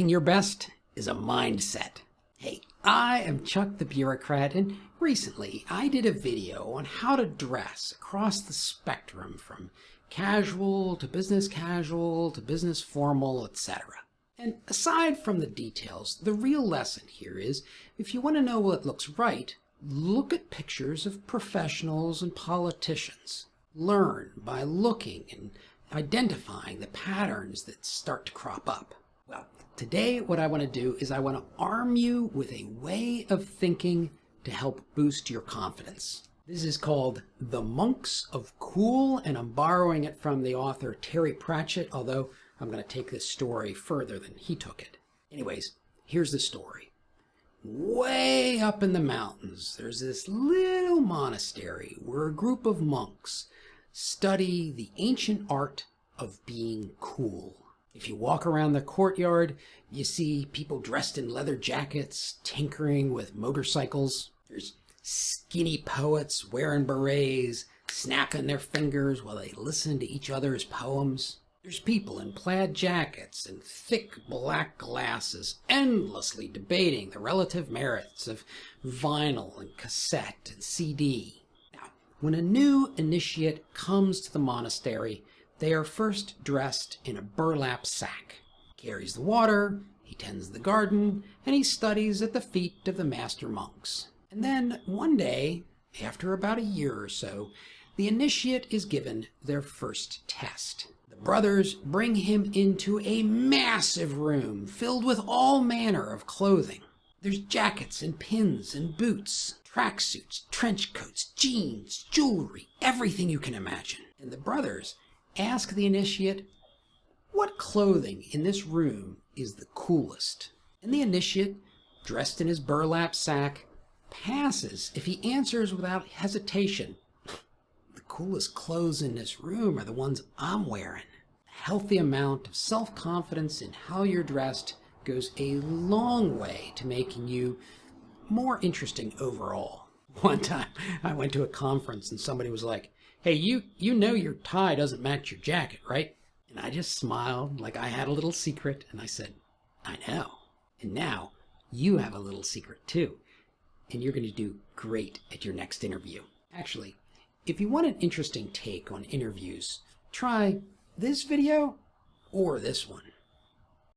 Looking your best is a mindset. Hey, I am Chuck the Bureaucrat, and recently I did a video on how to dress across the spectrum from casual to business formal, etc. And aside from the details, the real lesson here is if you want to know what looks right, look at pictures of professionals and politicians. Learn by looking and identifying the patterns that start to crop up. Well, today what I want to do is I want to arm you with a way of thinking to help boost your confidence. This is called The Monks of Cool, and I'm borrowing it from the author Terry Pratchett, although I'm going to take this story further than he took it. Anyways, here's the story. Way up in the mountains, there's this little monastery where a group of monks study the ancient art of being cool. If you walk around the courtyard, you see people dressed in leather jackets, tinkering with motorcycles. There's skinny poets wearing berets, snapping their fingers while they listen to each other's poems. There's people in plaid jackets and thick black glasses endlessly debating the relative merits of vinyl and cassette and CD. Now, when a new initiate comes to the monastery, they are first dressed in a burlap sack. He carries the water, he tends the garden, and he studies at the feet of the master monks. And then one day, after about a year or so, the initiate is given their first test. The brothers bring him into a massive room filled with all manner of clothing. There's jackets and pins and boots, tracksuits, trench coats, jeans, jewelry, everything you can imagine. And the brothers ask the initiate, what clothing in this room is the coolest? And the initiate, dressed in his burlap sack, passes if he answers without hesitation. The coolest clothes in this room are the ones I'm wearing. A healthy amount of self-confidence in how you're dressed goes a long way to making you more interesting overall. One time I went to a conference and somebody was like, hey, you know your tie doesn't match your jacket, right? And I just smiled like I had a little secret, and I said, I know. And now you have a little secret too, and you're going to do great at your next interview. Actually, if you want an interesting take on interviews, try this video or this one.